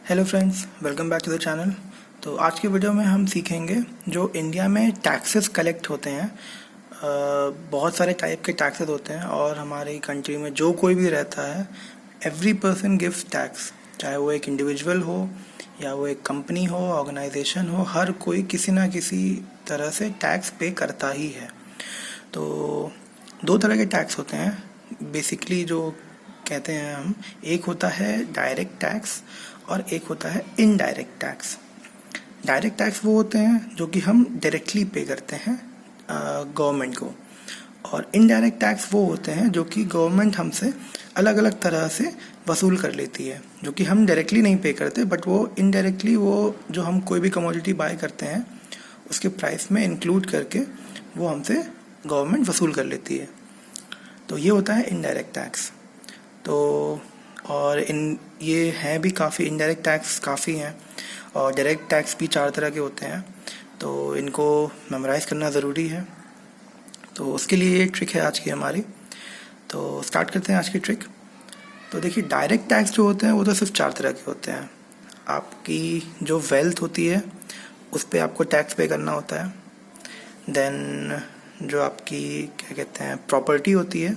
Hello friends, welcome back to the channel. तो आज की वीडियो में हम सीखेंगे जो इंडिया में टैक्सेस कलेक्ट होते हैं। बहुत सारे टाइप के टैक्सेस होते हैं और हमारी कंट्री में जो कोई भी रहता है, एवरी पर्सन गिव्स टैक्स। चाहे वो एक इंडिविजुअल हो या वो एक कंपनी हो, ऑर्गेनाइजेशन हो, हर कोई किसी ना किसी तरह से टैक्स पे करता ही है। तो दो तरह के टैक्स होते हैं बेसिकली जो कहते हैं हम। एक होता है डायरेक्ट टैक्स और एक होता है इनडायरेक्ट टैक्स। डायरेक्ट टैक्स वो होते हैं जो कि हम डायरेक्टली पे करते हैं गवर्नमेंट को, और इनडायरेक्ट टैक्स वो होते हैं जो कि गवर्नमेंट हमसे अलग अलग तरह से वसूल कर लेती है, जो कि हम डायरेक्टली नहीं पे करते, बट वो इनडायरेक्टली वो जो हम कोई भी कमोडिटी बाय करते हैं उसके प्राइस में इंक्लूड करके वो हमसे गवर्नमेंट वसूल कर लेती है। तो ये होता है इनडायरेक्ट टैक्स। तो और ये हैं भी काफ़ी, इनडायरेक्ट टैक्स काफ़ी हैं, और डायरेक्ट टैक्स भी 4 तरह के होते हैं। तो इनको मेमोराइज़ करना ज़रूरी है। तो उसके लिए ये ट्रिक है आज की हमारी। तो स्टार्ट करते हैं आज की ट्रिक। तो देखिए, डायरेक्ट टैक्स जो होते हैं वो तो सिर्फ 4 तरह के होते हैं। आपकी जो वेल्थ होती है उस पर आपको टैक्स पे करना होता है। देन जो आपकी क्या कहते हैं प्रॉपर्टी होती है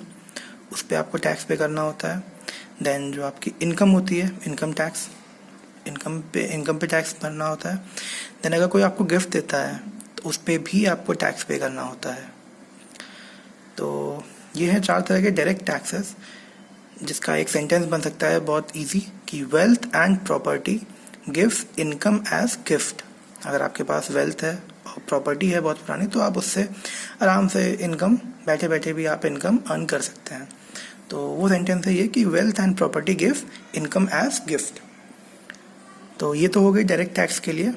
उस पर आपको टैक्स पे करना होता है। देन जो आपकी इनकम होती है, इनकम टैक्स, इनकम पे टैक्स भरना होता है। देन अगर कोई आपको गिफ्ट देता है तो उस पर भी आपको टैक्स पे करना होता है। तो ये है 4 तरह के डायरेक्ट टैक्सेस, जिसका एक सेंटेंस बन सकता है बहुत इजी कि wealth and property gives income as gift. अगर आपके पास वेल्थ है और प्रॉपर्टी है बहुत पुरानी, तो आप उससे आराम से इनकम, बैठे बैठे भी आप इनकम अर्न कर सकते हैं। तो वो सेंटेंस है ये कि wealth and property gives income as gift. तो ये तो हो गई डायरेक्ट टैक्स के लिए।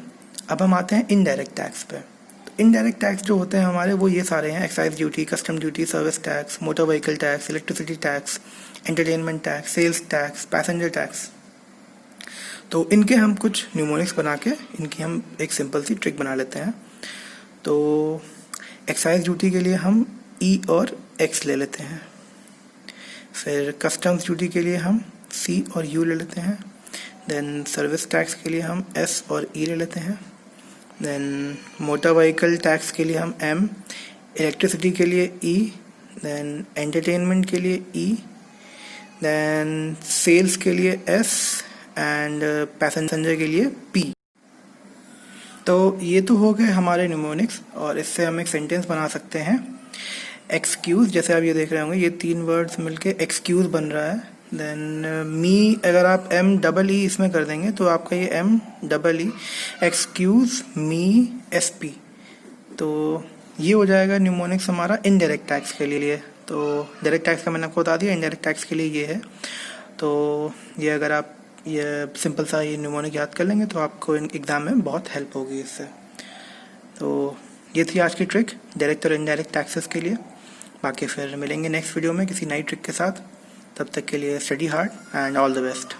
अब हम आते हैं इनडायरेक्ट टैक्स पे। तो इनडायरेक्ट टैक्स जो होते हैं हमारे, वो ये सारे हैं: excise duty, custom duty, service tax, motor vehicle tax, electricity tax, entertainment tax, sales tax, passenger tax. तो इनके हम कुछ न्यूमोनिक्स बना के इनकी हम एक सिंपल सी ट्रिक बना लेते हैं। तो एक्साइज ड्यूटी के लिए हम ई और एक्स ले लेते हैं। फिर कस्टम्स ड्यूटी के लिए हम सी और यू ले लेते हैं। देन सर्विस टैक्स के लिए हम एस और ई ले लेते हैं। देन मोटर व्हीकल टैक्स के लिए हम एम, इलेक्ट्रिसिटी के लिए ई, देन एंटरटेनमेंट के लिए ई, देन सेल्स के लिए एस, एंड पैसेंजर के लिए पी। तो ये तो हो गए हमारे न्यूमोनिक्स, और इससे हम एक सेंटेंस बना सकते हैं। एक्सक्यूज़, जैसे आप ये देख रहे होंगे, ये 3 वर्ड्स मिलके एक्सक्यूज़ बन रहा है। देन मी, अगर आप एम डबल ई इसमें कर देंगे तो आपका ये M double E, excuse me S P. तो ये हो जाएगा न्यूमोनिक्स हमारा इनडायरेक्ट टैक्स के लिए। तो डायरेक्ट टैक्स का मैंने आपको बता दिया, इनडायरेक्ट टैक्स के लिए ये है। तो ये अगर आप ये सिंपल सा ये न्यूमोनिक याद कर लेंगे तो आपको एग्ज़ाम में बहुत हेल्प होगी इससे। तो ये थी आज की ट्रिक डायरेक्ट और इनडायरेक्ट टैक्सेस के लिए। बाकी फिर मिलेंगे नेक्स्ट वीडियो में किसी नई ट्रिक के साथ। तब तक के लिए study hard and all the best.